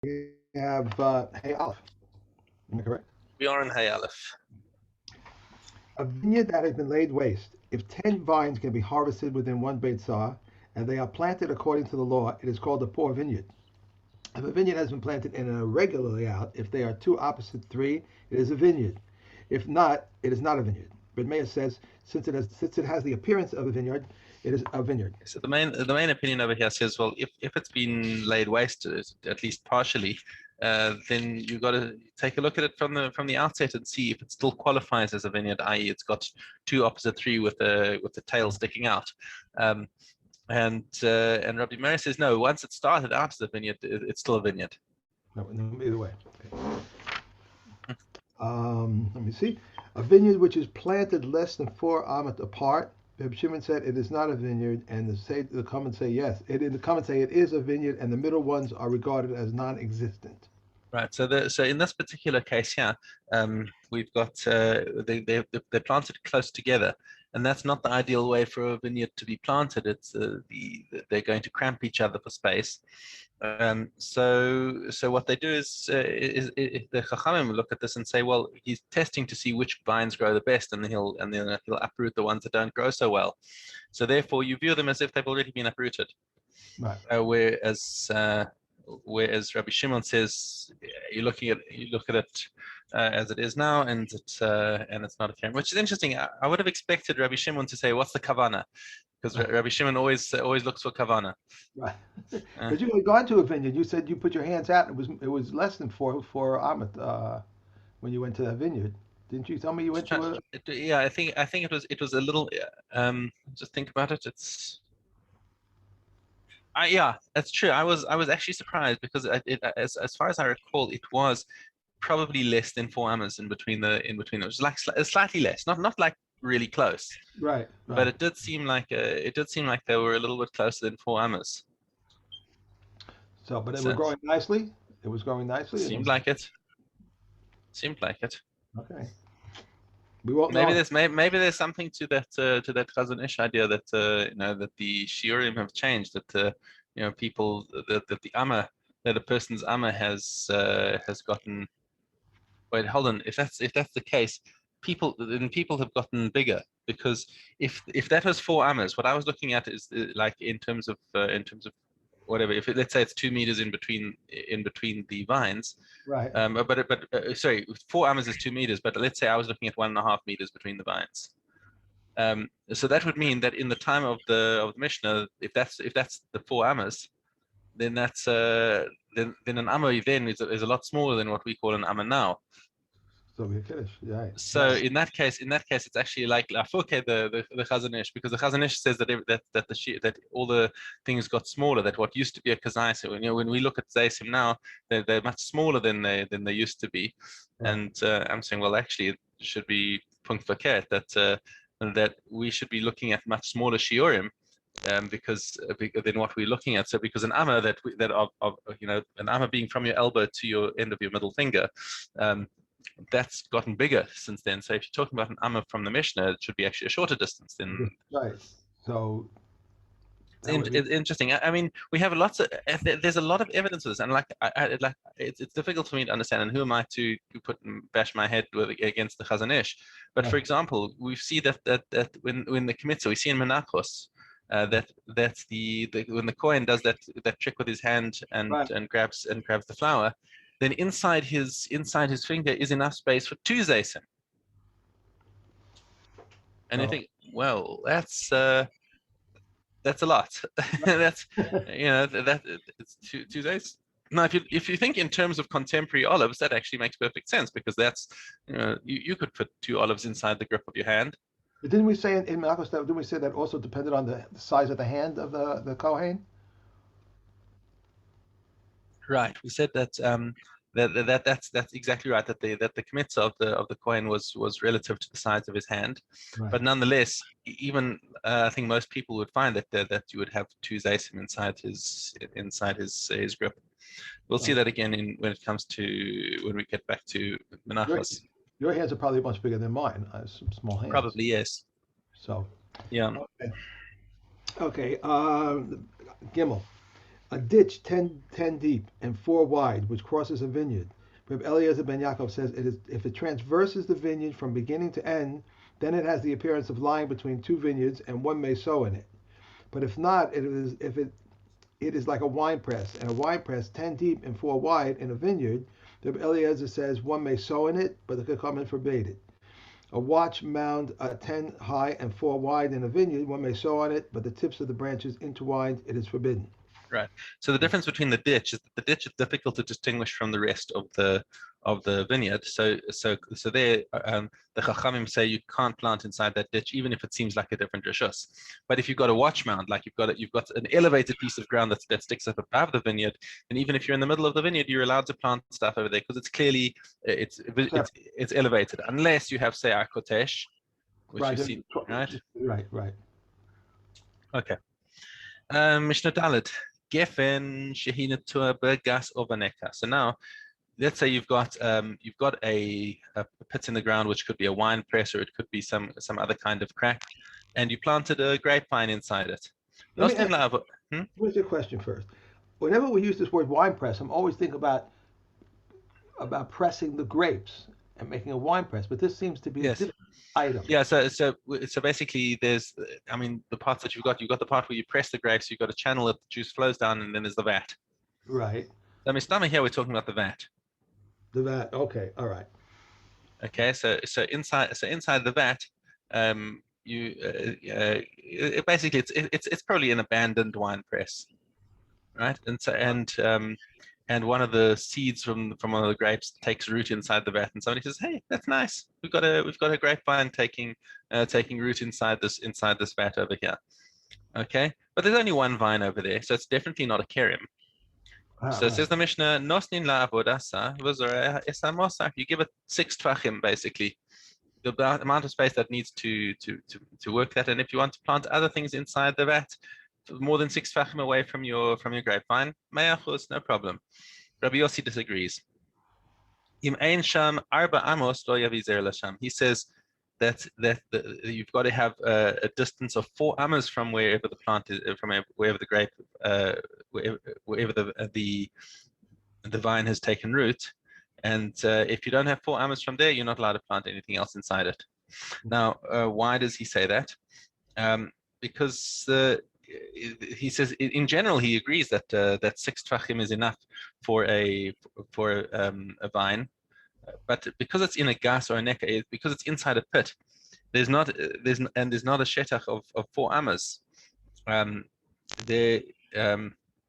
We have Hey Aleph. Am I correct? We are in Hay Aleph. A vineyard that has been laid waste. If 10 vines can be harvested within one Beit Sah, and they are planted according to the law, it is called a poor vineyard. If a vineyard has been planted in an irregular layout, if they are two opposite three, it is a vineyard. If not, it is not a vineyard. But Meir says, since it has the appearance of a vineyard, it is a vineyard. So the main opinion over here says, well, if it's been laid waste, at least partially, then you got to take a look at it from the outset and see if it still qualifies as a vineyard, i.e., it's got two opposite three with the tail sticking out. Um, and Rabbi Meir says no. Once it started out as a vineyard, it's still a vineyard. No, either way. Okay. Let me see. A vineyard which is planted less than 4 amat apart. Reb Shimon said it is not a vineyard, and the comments say yes. In the comments say it is a vineyard, and the middle ones are regarded as non-existent. Right. So in this particular case here, we've got they're planted close together, and that's not the ideal way for a vineyard to be planted. It's they're going to cramp each other for space. So what they do is the Chachamim look at this and say, well, he's testing to see which vines grow the best, and then he'll uproot the ones that don't grow so well. So therefore, you view them as if they've already been uprooted. Right. Whereas Rabbi Shimon says you look at it as it is now, and it's not a term, which is interesting. I would have expected Rabbi Shimon to say, "What's the kavana?" Because Rabbi Shimon always looks for kavana. Right. Uh, But you had gone to a vineyard. You said you put your hands out. It was less than four amat when you went to that vineyard. Didn't you tell me you went to a? yeah, I think it was a little. Just think about it. Yeah, that's true. I was actually surprised because as far as I recall, it was probably less than 4 amas in between. It was like slightly less, not like really close, Right. but Right. it did seem like they were a little bit closer than 4 amas. So, but it was So growing nicely. It was growing nicely. It seemed was like it. Seemed like it. okay. We won't Maybe know. there's something to that Chazon Ish idea that that the shiurim have changed, that people that the amma, that a person's amma has gotten. Wait, hold on. If that's the case, people have gotten bigger, because if that was 4 amas, what I was looking at is like in terms of whatever. If let's say it's 2 meters in between the vines, Right. but sorry, 4 amas is 2 meters, but let's say I was looking at 1.5 meters between the vines. So that would mean that in the time of the Mishnah, if that's the 4 amas, then then an amma then is a lot smaller than what we call an amma now. So we finish. Right. So Right. in that case, it's actually like lafuke the Chazon Ish, because the Chazon Ish says that all the things got smaller. That what used to be a kazai, so when we look at zaysim now, they're much smaller than they used to be. Right. And I'm saying, well, actually, it should be punkt verkehrt, that we should be looking at much smaller shiurim, because than what we're looking at. So because an amma that of an amma being from your elbow to your end of your middle finger, um, that's gotten bigger since then. So if you're talking about an amma from the Mishnah, it should be actually a shorter distance than. Right. So It's, that would be it's interesting. I mean, we have there's a lot of evidence of this, and like it's difficult for me to understand. And who am I to put bash my head against the Chazon Ish? But for right. example, we see that when the Kmitza, we see in Menachos, that's when the Kohen does that trick with his hand and Right. grabs the flour, then inside his finger is enough space for two zaysim. And you So think, well, that's a lot. That's that it's two days. Now, if you think in terms of contemporary olives, that actually makes perfect sense, because that's you could put two olives inside the grip of your hand. but didn't we say in Malchus that didn't we say that also depended on the size of the hand of the Kohen? Right. We said that's exactly right. That the kmitza of the coin was relative to the size of his hand, Right. but nonetheless, even I think most people would find that you would have two zaysim inside his grip. We'll see So that again when we get back to your Menachos. your hands are probably much bigger than mine. I have some small hands. Probably yes. So Yeah. okay. Okay. Gimel. A ditch 10 deep and 4 wide, which crosses a vineyard. Reb Eliezer ben Yaakov says it is if it transverses the vineyard from beginning to end, then it has the appearance of lying between two vineyards, and one may sow in it. But if not, it is like a wine press, and a wine press 10 deep and 4 wide in a vineyard. Reb Eliezer says one may sow in it, but the Chachamim forbade it. A watch mound 10 high and 4 wide in a vineyard, one may sow on it, but the tips of the branches intertwined, it is forbidden. Right. So the difference between the ditch is that the ditch is difficult to distinguish from the rest of the vineyard. So there, the Chachamim say you can't plant inside that ditch, even if it seems like a different rishus. But if you've got a watch mound, like you've got an elevated piece of ground that sticks up above the vineyard, and even if you're in the middle of the vineyard, you're allowed to plant stuff over there because it's clearly it's elevated, unless you have say a kotesh, which Right. you've seen, right? Right. Okay. Mishna Dalet. Geffen Shehinatua Bergas Ovaneka. So now, let's say you've got a pit in the ground, which could be a wine press, or it could be some other kind of crack, and you planted a grapevine inside it. Let me ask you a question first. Whenever we use this word wine press, I'm always thinking about pressing the grapes and making a wine press, but this seems to be a different item. Yeah, so basically there's, I mean, the parts that you've got the part where you press the grapes, you've got a channel that the juice flows down, and then there's the vat. Right. So Mistama here we're talking about the vat. The vat, okay, all right. Okay, so inside the vat, basically it's probably an abandoned wine press, right? And one of the seeds from one of the grapes takes root inside the vat, and somebody says, "Hey, that's nice. We've got a grapevine taking root inside this vat over here." Okay, but there's only one vine over there, so it's definitely not a kerim. So it says the Mishnah, "Nosnin la'avodasa v'zoreh esamosak." You give it 6 tvachim, basically, the amount of space that needs to work that. And if you want to plant other things inside the vat, more than 6 tvachim away from your grapevine, me'achos, no problem. Rabbi Yossi disagrees. Im ein sham arba amos lo yavizer lasham. He says that you've got to have a distance of 4 amos from wherever the plant is, from wherever the grape, wherever the vine has taken root. And if you don't have 4 amos from there, you're not allowed to plant anything else inside it. Now, why does he say that? Because he says, in general, he agrees that 6 tvachim is enough for a vine, but because it's in a gas or a neka, because it's inside a pit, there's not a shetach of 4 amos.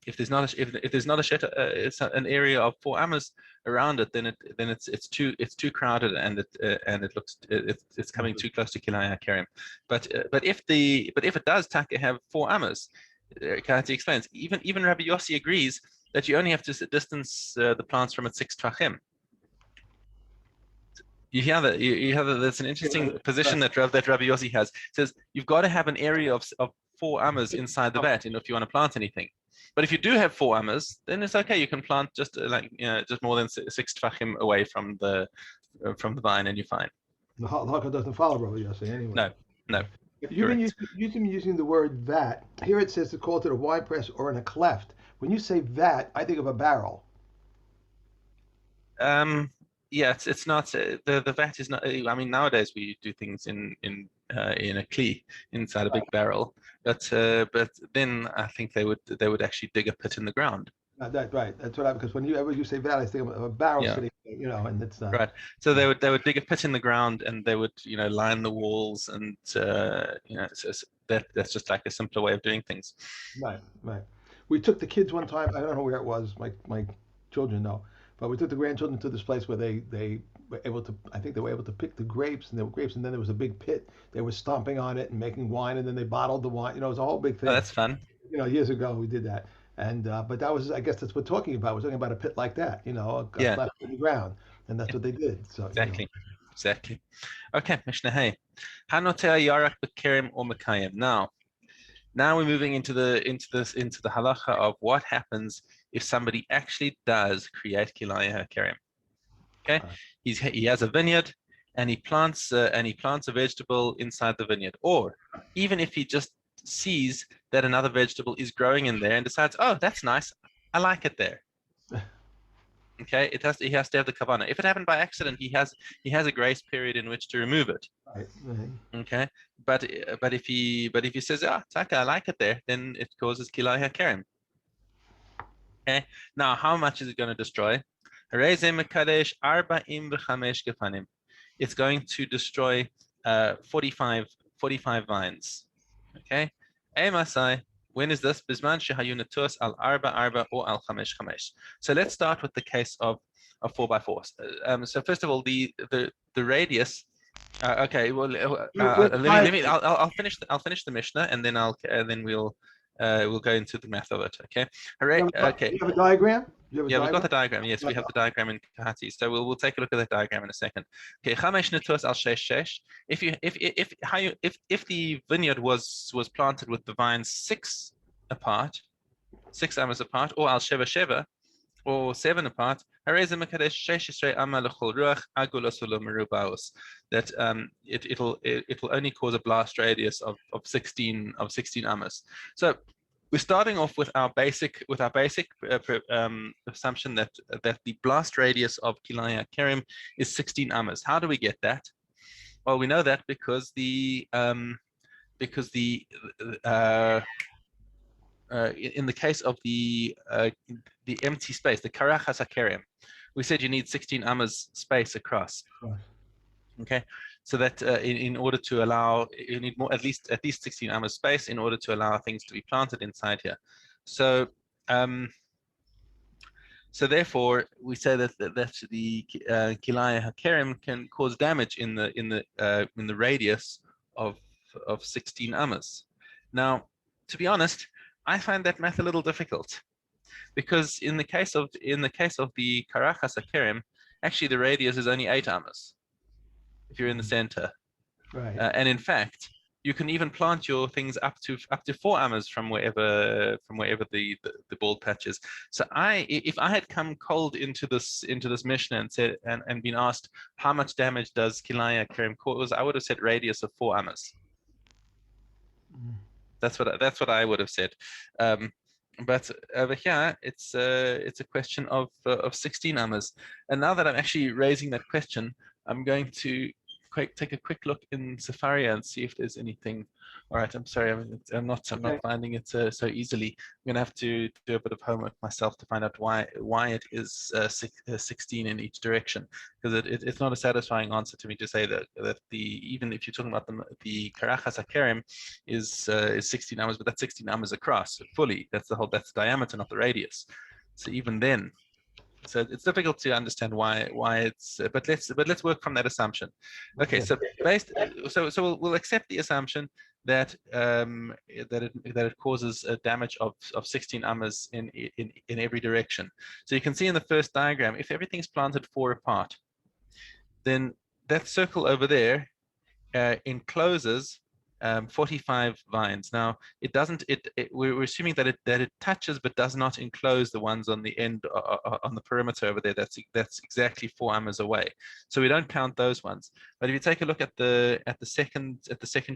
If there's not a shetach, it's an area of 4 amos around it, then it's too crowded, and it looks it's coming too close to Kilayim Karim. But if it does have 4 amos, Kahati explains, even Rabbi Yossi agrees that you only have to distance the plants from it 6 tvachim. You hear that? That's an interesting position that Rabbi Yossi has. It says you've got to have an area of 4 amos inside the vat, if you want to plant anything. But if you do have 4 amos, then it's okay. You can plant just just more than 6 tvachim away from the vine, and you're fine. The halakha doesn't follow Rabbi Yossi anyway. No. You've been using the word vat. Here it says to call it a wine press or in a cleft. When you say vat, I think of a barrel. Yeah, it's not the vat is not. I mean, nowadays we do things in a kli inside a big barrel, but then I think they would actually dig a pit in the ground. Right. That's what because whenever you say vat, I think of a barrel sitting, and it's right. So they would dig a pit in the ground, and they would line the walls, and that's just like a simpler way of doing things. Right. We took the kids one time. I don't know where it was. My children know. But we took the grandchildren to this place where they were able to, I think they were able to pick the grapes, and there were grapes, and then there was a big pit. They were stomping on it and making wine, and then they bottled the wine. It was a whole big thing. Oh, that's fun. Years ago we did that. And but that was, I guess that's what we're talking about. We're talking about a pit like that, a left in the ground, and that's what they did. So exactly. Okay, Mishnah Hey. Hanotea yarak b'kerem or mekayim. Now we're moving into the halacha of what happens if somebody actually does create Kilayim Karim. Okay, he has a vineyard, and he plants a vegetable inside the vineyard, or even if he just sees that another vegetable is growing in there and decides, oh, that's nice, I like it there. Okay, he has to have the kavanah. If it happened by accident, he has a grace period in which to remove it. Right. Right. Okay, but if he says, ah, Taka, I like it there, then it causes Kilai HaKerem. Okay, now how much is it going to destroy? It's going to destroy 45 vines. Okay, Masai, when is this? Bisman shehayunatus al arba arba or al chamesh chamesh. So let's start with the case of 4x4. So first of all, the radius. Okay, well, let me. I'll finish the Mishnah, and then we'll go into the math of it. Okay. Hooray. Okay. You have a diagram? You have a Yeah, we've got diagram? the diagram. Yes, we have the diagram in Kahati. So we'll take a look at that diagram in a second. Okay, chamesh netus al shesh. If the vineyard was planted with the vines 6 amas apart, or al sheva, or 7 apart, that it'll only cause a blast radius of 16 amas. So we're starting off with our basic assumption that the blast radius of Kilayim HaKerem is 16 amas. How do we get that? Well, we know that because the in the case of the empty space, the karachas hakerem, we said you need 16 amas space across. Okay, so that in order to allow, you need more, at least 16 amas space in order to allow things to be planted inside here. So so therefore, we say that the Kilayim HaKerem can cause damage in the radius of 16 amas. Now, to be honest, I find that math a little difficult, because in the case of the Karachas HaKerem, actually the radius is only 8 amas if you're in the center, Right. And in fact, you can even plant your things up to 4 amas from wherever the bald patch is. So if I had come cold into this Mishnah and said and been asked how much damage does Kilayim HaKerem cause, I would have said radius of 4 amas. That's what I would have said. But over here, it's a question of 16 amas. And now that I'm actually raising that question, I'm going to take a quick look in Safaria and see if there's anything. All right, I'm sorry, I'm not finding it so easily. I'm gonna have to do a bit of homework myself to find out why it is 16 in each direction, because it's not a satisfying answer to me to say that even if you're talking about the Karachas HaKerem is 16 amas, but that's 16 amas across fully. That's the diameter, not the radius. So even then, so it's difficult to understand why it's. But let's work from that assumption. Okay, so we'll accept the assumption that it causes a damage of 16 amas in every direction. So you can see in the first diagram, if everything's planted 4 apart, then that circle over there encloses 45 vines. Now it doesn't. We're assuming that it touches but does not enclose the ones on the end on the perimeter over there. That's exactly 4 amas away. So we don't count those ones. But if you take a look at the second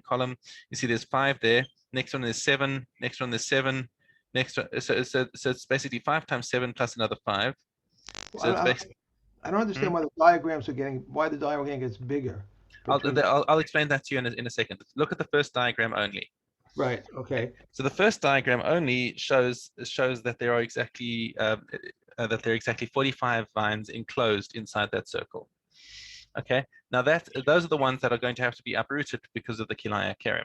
column, you see there's 5 there. Next one there's 7. Next one there's 7. Next one, so it's basically 5 times 7 plus another 5. So it's basically. I don't understand why the diagram gets bigger. I'll explain that to you in a second. Look at the first diagram only. Right. Okay. So the first diagram only shows that there are exactly 45 vines enclosed inside that circle. Okay. Now those are the ones that are going to have to be uprooted because of the Kilayim HaKerem.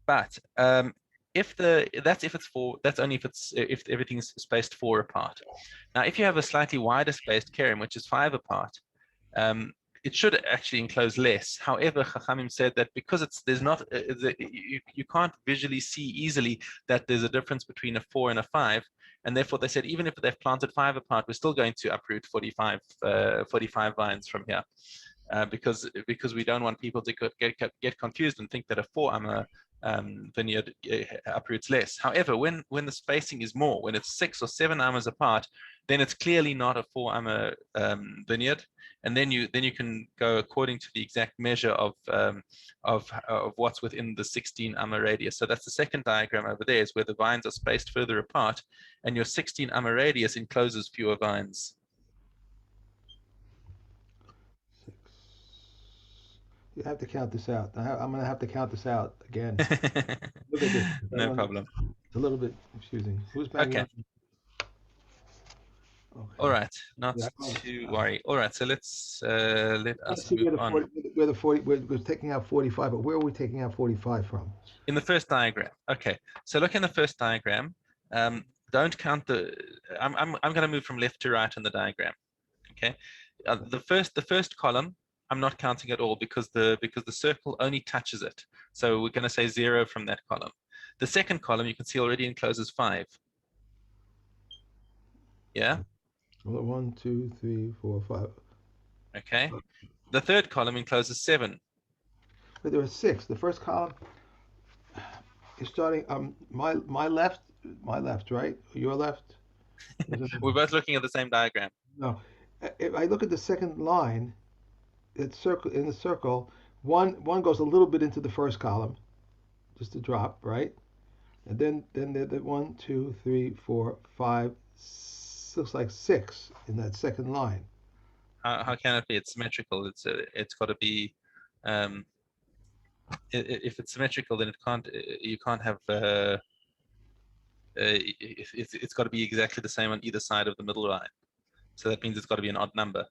But if everything's spaced 4 apart. Now, if you have a slightly wider spaced kerem, which is 5 apart, it should actually enclose less. However, Chachamim said that because you can't visually see easily that there's a difference between a 4 and a 5, and therefore they said even if they've planted 5 apart, we're still going to uproot 45 vines from here, because we don't want people to get confused and think that a 4 amma vineyard uproots less. However, when the spacing is more, when it's 6 or 7 amas apart, then it's clearly not a 4 amma vineyard, and then you can go according to the exact measure of what's within the 16 amma radius. So that's the second diagram over there, is where the vines are spaced further apart, and your 16 amma radius encloses fewer vines. 6. You have to count this out. I'm going to have to count this out again. Look at this. No problem. It's a little bit confusing. Who's banging Okay. on? Okay. All right, not Yeah, to worry. All right, so let's let let's us see move where the on. 40, where the 40, we're taking out 45, but where are we taking out 45 from? In the first diagram. Okay, so look in the first diagram. Don't count the. I'm going to move from left to right in the diagram. Okay, the first column I'm not counting at all because the circle only touches it. So we're going to say 0 from that column. The second column you can see already encloses 5. Yeah. 1, 2, 3, 4, 5. Okay. The third column encloses 7. But there are 6. The first column is starting my left, right? Your left? We're both looking at the same diagram. No. If I look at the second line, it's circle in the circle, one goes a little bit into the first column, just a drop, right? And then the 1, 2, 3, 4, 5, looks like 6 in that second line. How can it be? It's symmetrical. It's got to be. If it's symmetrical, then it can't. You can't have. It's got to be exactly the same on either side of the middle line. So that means it's got to be an odd number.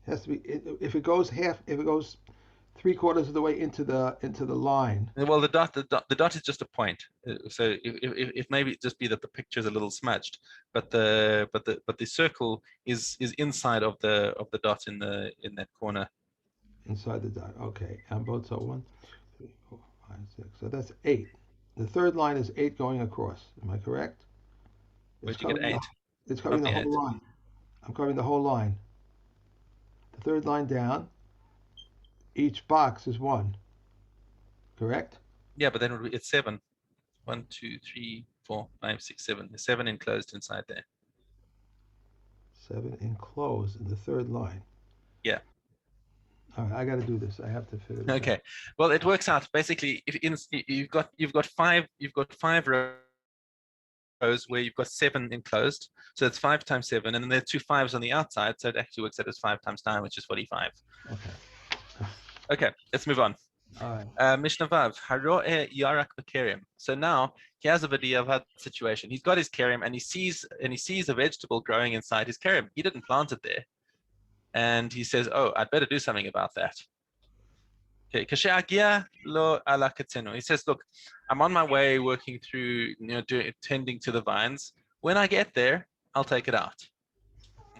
It has to be if it goes 3/4 of the way into the line. Well, the dot is just a point. So if maybe it just be that the picture is a little smudged, but the circle is inside of the dot in that corner. Inside the dot. Okay. And both, so 1, 3, 4, 5, 6. So that's 8. The third line is 8 going across. Am I correct? Where'd you get 8? It's covering the whole line. I'm covering the whole line. The third line down, each box is 1. Correct? Yeah, but then it's 7. 1, 2, 3, 4, 5, 6, 7. There's 7 enclosed inside there. 7 enclosed in the third line. Yeah. All right, I got to do this. I have to figure this out. Okay. Well, it works out basically. If you've got 5 rows where you've got 7 enclosed, so it's 5 times 7, and then there are 2 5s on the outside, so it actually works out as 5 times 9, which is 45. Okay. Okay, let's move on. All right. Mishna Vav, Haro'eh Yarak B'Kerim. So now he has a video of that situation. He's got his kerim and he sees a vegetable growing inside his kerim. He didn't plant it there, and he says, "Oh, I'd better do something about that." Okay, he says, "Look, I'm on my way working through, tending to the vines. When I get there, I'll take it out."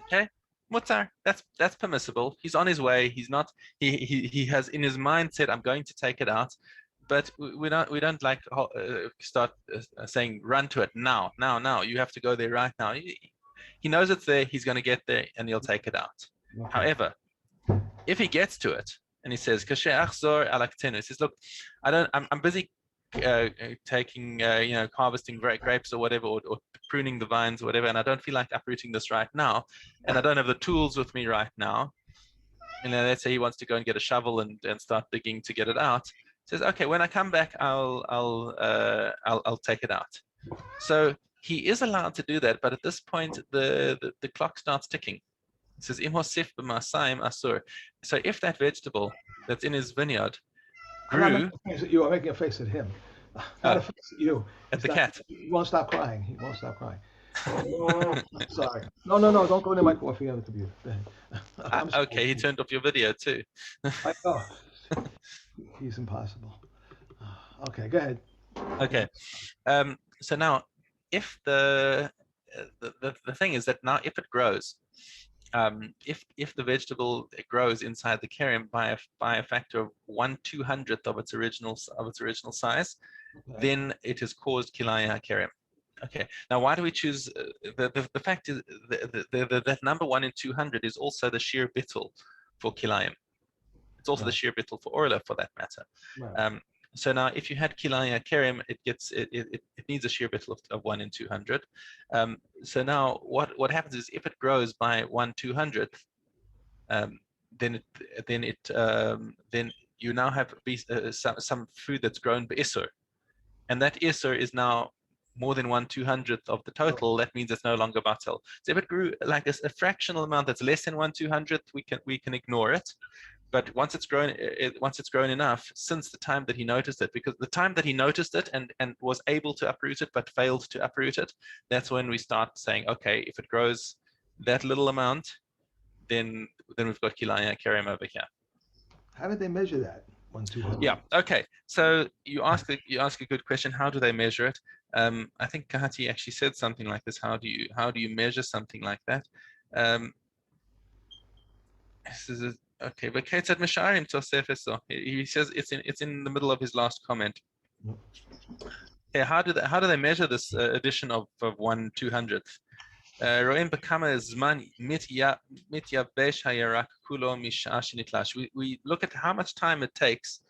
Okay. Mutzar, that's permissible. He's on his way. He's not. He has in his mind said, "I'm going to take it out," but we don't like start saying, "Run to it now, now, now." You have to go there right now. He knows it's there. He's going to get there, and he'll take it out. Okay. However, if he gets to it and he says, "Kashe achzor alaktenu," he says, "Look, I'm busy taking, harvesting grapes or whatever, or pruning the vines or whatever, and I don't feel like uprooting this right now, and I don't have the tools with me right now." And then let's say he wants to go and get a shovel and start digging to get it out. He says, "Okay, when I come back, I'll take it out." So he is allowed to do that, but at this point, the clock starts ticking. It says, "Im hosif b'masayim asur." So if that vegetable that's in his vineyard grew, You are making a face at him. Not a face at you. At the cat. He won't stop crying. He won't stop crying. Oh, sorry. No. Don't go into my coffee on the computer. Okay, he turned off your video too. I know. He's impossible. Okay, go ahead. Okay. So now, if the thing is that now if it grows, if the vegetable grows inside the kerim by a factor of 1/200th of its original size, Okay. then it has caused Kilayim kerim. Okay. Now, why do we choose the fact is that number 1 in 200 is also the sheer bittul for Kilayim. It's also the Right. shear bittul for orla, for that matter. Right. So now, if you had Kilayim Kerim, it needs a shear bittul of 1 in 200. So now, what happens is if it grows by 1/200th, then you now have some food that's grown by isur, and that isur is now more than 1/200th of the total. That means it's no longer batel. So if it grew like a fractional amount that's less than 1/200th, we can ignore it. But once it's grown enough, since the time that he noticed it, because the time that he noticed it and was able to uproot it but failed to uproot it, that's when we start saying, okay, if it grows that little amount, then we've got Kilayim Kerim over here. How did they measure that? 1/200. Yeah. Okay. So you ask a good question. How do they measure it? I think Kahati actually said something like this. How do you measure something like that? This is okay. But Kate said Misharim Tosefes. So he says it's in the middle of his last comment. Okay. How do they measure this addition of 1/200th? רואים בכמה זמן מתייבש הירק כולו משעה שנתלש. We look at how much time it takes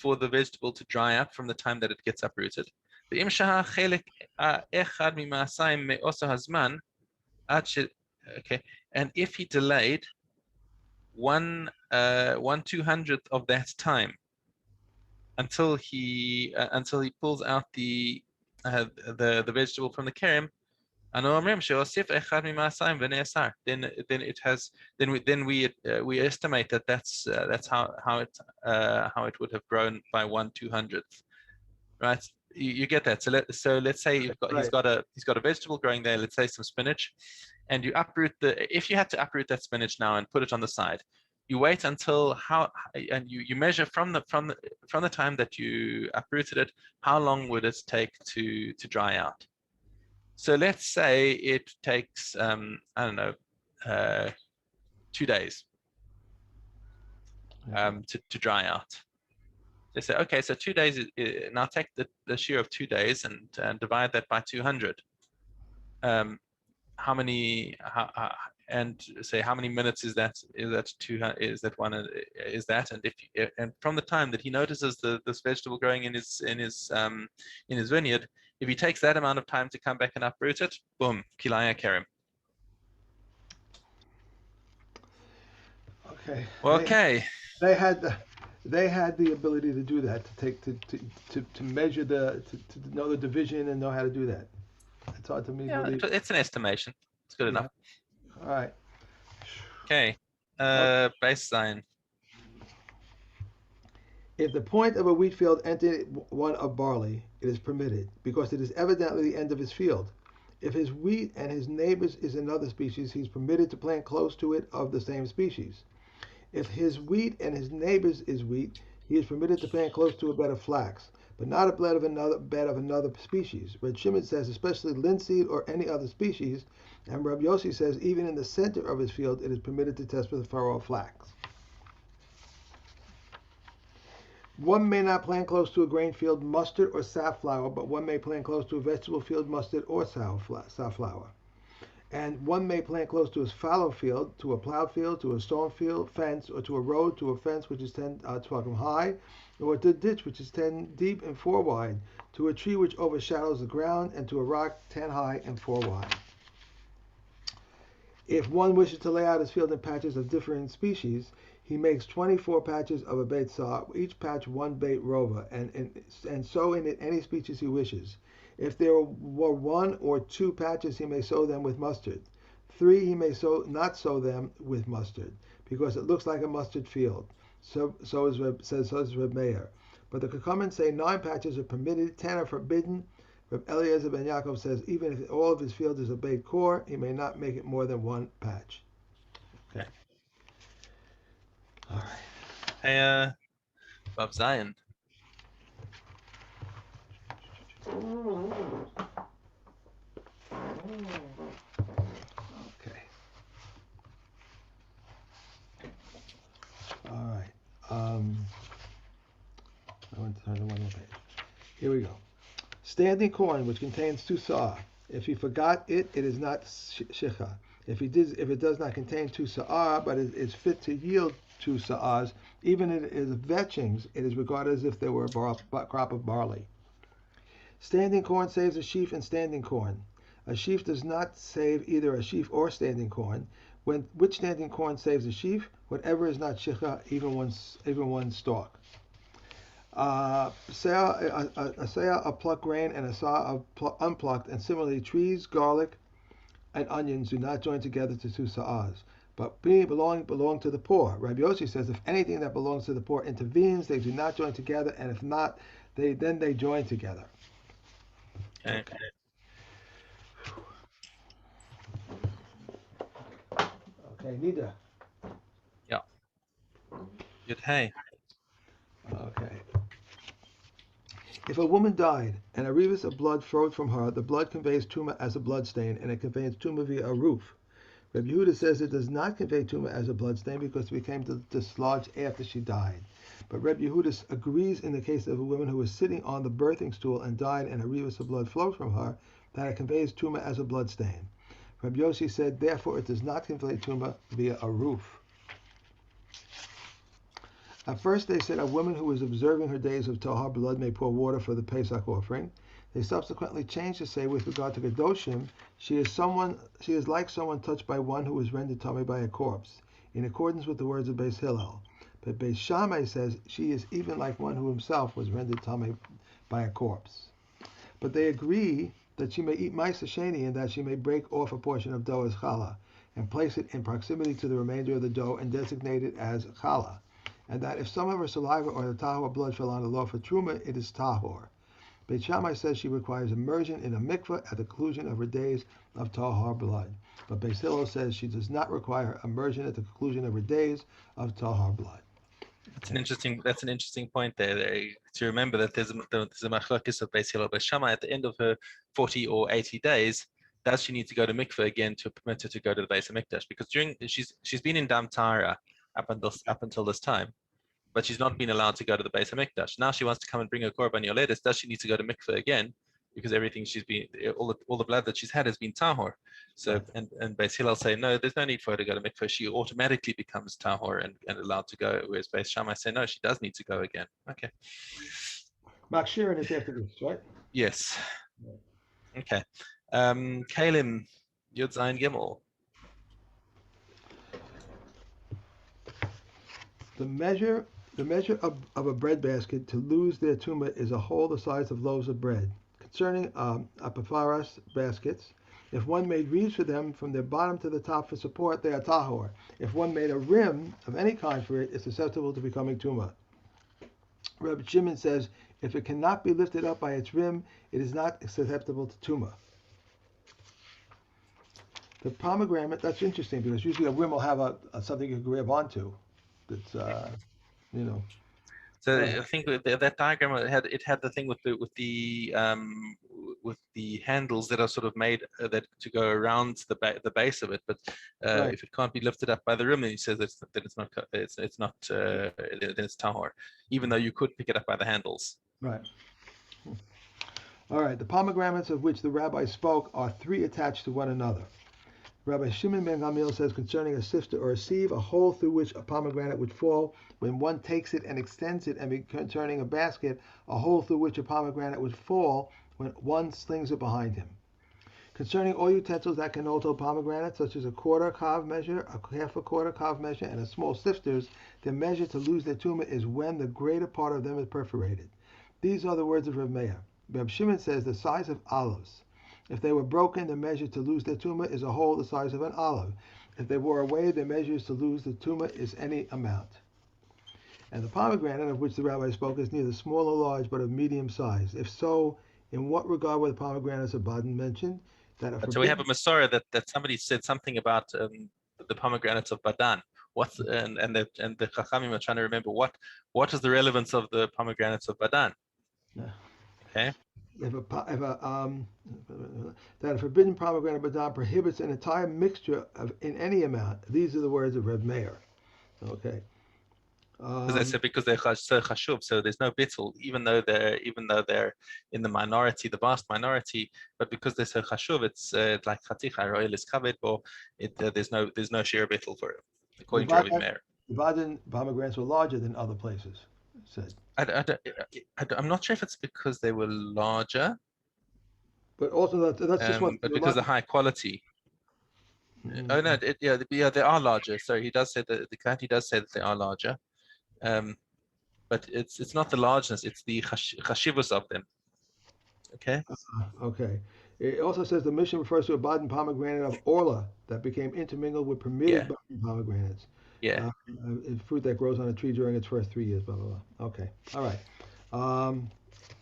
for the vegetable to dry up from the time that it gets uprooted. ואם שהה חלק אחד ממעשיים מעשר הזמן, okay, and if he delayed 1/200th of that time until he pulls out the vegetable from the kerem, then we estimate that's how it would have grown by 1/200th, right? You get that. So let's say he's got a vegetable growing there. Let's say some spinach, and you uproot if you had to uproot that spinach now and put it on the side, you wait until and you measure from the time that you uprooted it, how long would it take to dry out? So let's say it takes, I don't know, 2 days to dry out. They say, okay, so 2 days, now take the shear of 2 days and divide that by 200. How many, and say how many minutes is that? Is that one? Is that? And from the time that he notices this vegetable growing in his vineyard, if he takes that amount of time to come back and uproot it, boom, Kilayim Kerim. Okay. Okay. They had the ability to do that, to measure to know the division and know how to do that. It's hard to me believe. It's an estimation. It's good enough. All right. Okay. Baseline. If the point of a wheat field entered one of barley, it is permitted, because it is evidently the end of his field. If his wheat and his neighbor's is another species, he is permitted to plant close to it of the same species. If his wheat and his neighbor's is wheat, he is permitted to plant close to a bed of flax, but not a bed of another species. Reb Shimon says, especially linseed or any other species, and Reb Yossi says, even in the center of his field, it is permitted to test for the furrow of flax. One may not plant close to a grain field mustard or safflower, but one may plant close to a vegetable field mustard or safflower. And one may plant close to a fallow field, to a plowed field, to a stone field fence, or to a road, to a fence which is 12 high, or to a ditch which is 10 deep and 4 wide, to a tree which overshadows the ground, and to a rock 10 high and 4 wide. If one wishes to lay out his field in patches of different species, he makes 24 patches of a beit saw, each patch one beit rova, and sow in it any species he wishes. If there were 1 or 2 patches, he may sow them with mustard. 3 he may not sow them with mustard, because it looks like a mustard field. So is Reb Meir. But the Kachamim say 9 patches are permitted, 10 are forbidden. Reb Eliezer ben Yaakov says even if all of his field is a beit core, he may not make it more than 1 patch. Okay. All right. Hey, Bob Zion. Okay. All right. I went to the one more page. Here we go. Standing corn, which contains 2 sa'ah. If he forgot it, it is not shicha. If it does not contain 2 sa'ah, but is fit to yield 2 sa'as. Even if it is vetchings, it is regarded as if they were a crop of barley. Standing corn saves a sheaf and standing corn. A sheaf does not save either a sheaf or standing corn. Which standing corn saves a sheaf? Whatever is not shicha, even one stalk. A seah of plucked grain and a saw of unplucked, and similarly trees, garlic, and onions do not join together to 2 sa'as, but belong to the poor. Rabbi Yossi says if anything that belongs to the poor intervenes, they do not join together, and if not, they join together. Okay. Okay, Nida. Yeah. Good. Hey. Okay. If a woman died and a rivus of blood flowed from her, the blood conveys tuma as a blood stain, and it conveys tuma via a roof. Rabbi Yehuda says it does not convey tuma as a blood stain because it became dislodged after she died. But Rabbi Yehuda agrees in the case of a woman who was sitting on the birthing stool and died and a rivus of blood flowed from her, that it conveys tuma as a blood stain. Rabbi Yossi said, therefore, it does not convey tuma via a roof. At first, they said a woman who was observing her days of tahar blood may pour water for the Pesach offering. They subsequently changed to say, with regard to Kedoshim, she is like someone touched by one who was rendered tummy by a corpse, in accordance with the words of Beis Hillel. But Beis Shammai says she is even like one who himself was rendered tummy by a corpse. But they agree that she may eat Maisa Sheni and that she may break off a portion of dough as challah and place it in proximity to the remainder of the dough and designate it as challah, and that if some of her saliva or the tahor blood fell on the loaf of truma, it is tahor. Beit Shammai says she requires immersion in a mikveh at the conclusion of her days of tahor blood. But Beis Hillel says she does not require immersion at the conclusion of her days of tahor blood. That's an interesting point there. To remember that there's a machlokes of Beis Hillel Beis Shammai at the end of her 40 or 80 days. Does she need to go to mikveh again to permit her to go to the Beis Hamikdash? Because she's been in Dam Tara up until this time, but she's not been allowed to go to the Beis Hamikdash. Now she wants to come and bring her korban yoledes. Does she need to go to mikveh again? Because everything all the blood that she's had has been tahor. So Right. and Beis Hillel say no, there's no need for her to go to mikveh. She automatically becomes tahor and allowed to go. Whereas Beis Shammai say no, she does need to go again. Okay. Makshirin is after this, right? Yes. Okay. Kilayim Yud Zayin Gimel. The measure of a bread basket to lose their tumah is a hole the size of loaves of bread. Concerning apopharos baskets, if one made reeds for them from their bottom to the top for support, they are tahor. If one made a rim of any kind for it, it's susceptible to becoming tumah. Rabbi Shimon says, if it cannot be lifted up by its rim, it is not susceptible to tumah. The pomegranate, that's interesting because usually a rim will have something you can grab onto. That's So I think that diagram it had the thing with the handles that are sort of made that to go around the base of it, but right. if it can't be lifted up by the rim, he says that it's not then it's tahor, even though you could pick it up by the handles. Right. All right. The pomegranates of which the rabbi spoke are 3 attached to one another. Rabbi Shimon ben Gamliel says concerning a sifter or a sieve, a hole through which a pomegranate would fall when one takes it and extends it, and concerning a basket, a hole through which a pomegranate would fall when one slings it behind him. Concerning all utensils that can hold a pomegranate, such as a quarter kav measure, a half a quarter kav measure, and a small sifters, the measure to lose their tumah is when the greater part of them is perforated. These are the words of Reb Meir. Reb Shimon says the size of olives. If they were broken, the measure to lose their tumah is a hole the size of an olive. If they wore away, the measure to lose the tumah is any amount. And the pomegranate of which the rabbi spoke is neither small nor large, but of medium size. If so, in what regard were the pomegranates of Baden mentioned? So we have a Masorah that somebody said something about the pomegranates of Badan. And the Chachamim are trying to remember what is the relevance of the pomegranates of Badan? Okay. That a forbidden pomegranate Badan prohibits an entire mixture in any amount. These are the words of Reb Meir. Okay. Because they said because they're so chashuv, so there's no bittul, even though they're in the minority, the vast minority, but because they're so chashuv, it's like chaticha royal is covered, or there's no sheer bittul for it, according to Rabbi Meir. Baden pomegranates were larger than other places, it said. I'm not sure if it's because they were larger, But also that's just what they but were because of the larger. high quality. Oh no, Mm, yeah, they are larger. Sorry, he does say that the Kati does say that they are larger. Um, but it's not the largeness; it's the chashivus of them. Okay. okay. It also says the mission refers to a Baden pomegranate of Orla that became intermingled with permitted Yeah. Baden pomegranates. Yeah. Fruit that grows on a tree during its first 3 years, blah, blah, blah. Okay. All right. Um,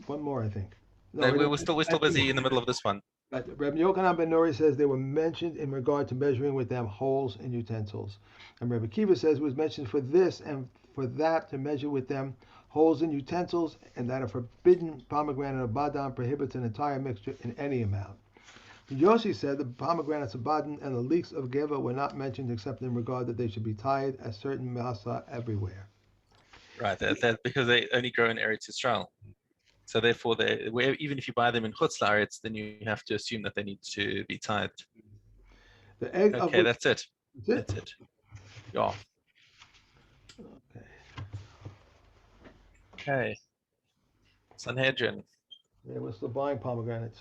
one more, I think. No, No, it is. we're still busy in the middle of this one. Reb Yochanan ben Nuri says they were mentioned in regard to measuring with them holes in utensils. And Rebbe Kiva says it was mentioned for this and for that to measure with them holes in utensils, and that a forbidden pomegranate of Badan prohibits an entire mixture in any amount. Yoshi said the pomegranates of Badan and the leeks of Geva were not mentioned except in regard that they should be tied as certain masa everywhere. Right. Because they only grow in Eretz Yisrael. So therefore, even if you buy them in Chutz La'aretz, then you have to assume that they need to be tithed. The egg of Okay, which that's it. is it? That's it. Yeah. Okay. Okay. Sanhedrin. Yeah, we're still buying pomegranates.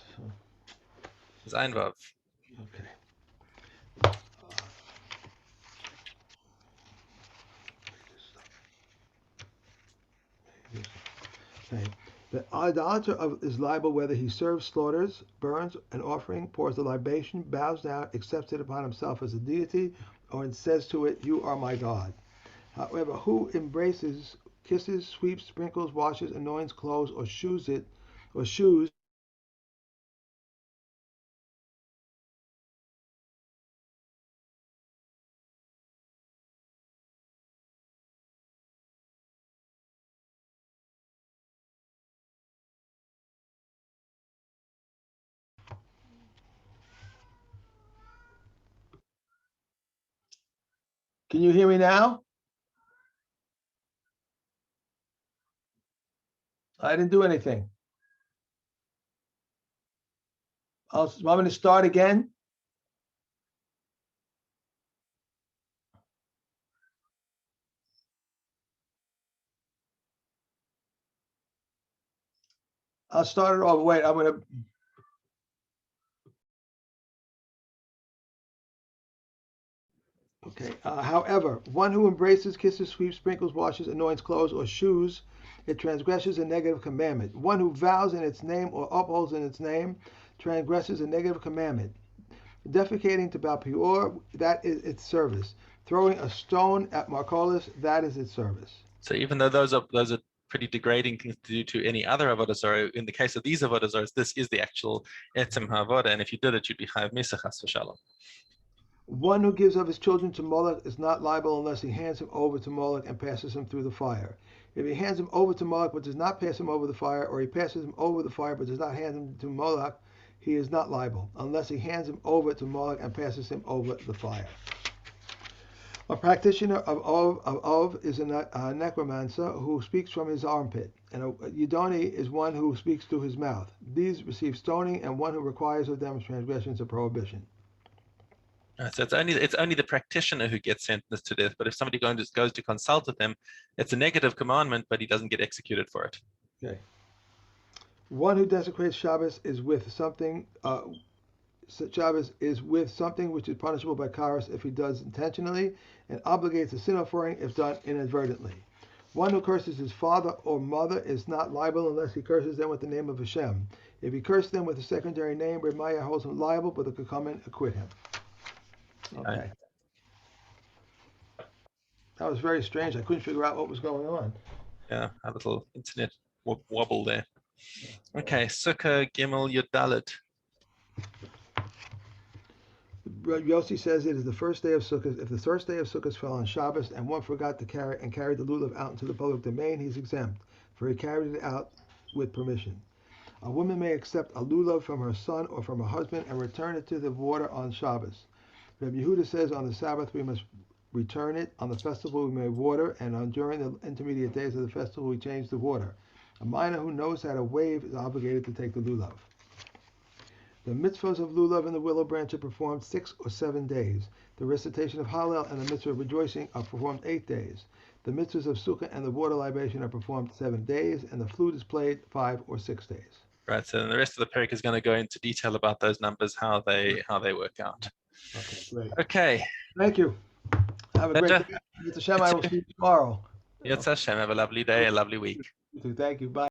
Zainvav. Okay. Okay. The idolater is liable whether he serves, slaughters, burns an offering, pours a libation, bows down, accepts it upon himself as a deity, or says to it, "You are my God." However, who embraces, kisses, sweeps, sprinkles, washes, anoints, clothes, or shoes it, or shoes. Can you hear me now? I didn't do anything. I'm going to start again. I'll start it over. Wait, I'm going to. Okay. However, one who embraces, kisses, sweeps, sprinkles, washes, anoints, clothes, or shoes, it transgresses a negative commandment. One who vows in its name or upholds in its name transgresses a negative commandment. Defecating to Balpeor, that is its service. Throwing a stone at Marcolis, that is its service. So even though those are pretty degrading things to do to any other avodah zarah, in the case of these avodah zarahs, this is the actual etzem havodah, and if you did it, you'd be chayav misach chas v'shalom. One who gives of his children to Moloch is not liable unless he hands him over to Moloch and passes him through the fire. If he hands him over to Moloch but does not pass him over the fire, or he passes him over the fire but does not hand him to Moloch, he is not liable unless he hands him over to Moloch and passes him over the fire. A practitioner of Ov is a necromancer who speaks from his armpit, and a Yidoni is one who speaks through his mouth. These receive stoning, and one who requires of them transgressions of prohibition. So it's only the practitioner who gets sentenced to death. But if somebody goes to consult with him, it's a negative commandment, but he doesn't get executed for it. Okay. One who desecrates Shabbos is with something. Shabbos is with something which is punishable by karas if he does intentionally, and obligates a sin offering if done inadvertently. One who curses his father or mother is not liable unless he curses them with the name of Hashem. If he curses them with a secondary name, Reb Maya holds him liable, but the Kakaman and acquit him. Right? Okay. That was very strange. I couldn't figure out what was going on. Yeah, a little internet wobble there. Okay, Sukkah Gimel Yudalit. Yossi says it is the first day of Sukkot. If the first day of Sukkot fell on Shabbos and one forgot to carry the lulav out into the public domain, he's exempt, for he carried it out with permission. A woman may accept a lulav from her son or from her husband and return it to the water on Shabbos. Rabbi Yehuda says on the Sabbath we must return it. On the festival we may water, and during the intermediate days of the festival we change the water. A minor who knows how to wave is obligated to take the lulav. The mitzvahs of lulav and the willow branch are performed 6 or 7 days. The recitation of Hallel and the mitzvah of rejoicing are performed 8 days. The mitzvahs of sukkah and the water libation are performed 7 days, and the flute is played 5 or 6 days. Right. So the rest of the parak is going to go into detail about those numbers, how they work out. Okay, great. Okay. Thank you. Have a great Pleasure. day. Yitzhak Hashem, I will see you tomorrow. Yetz Hashem. Have a lovely day, a lovely week. You too. Thank you. Bye.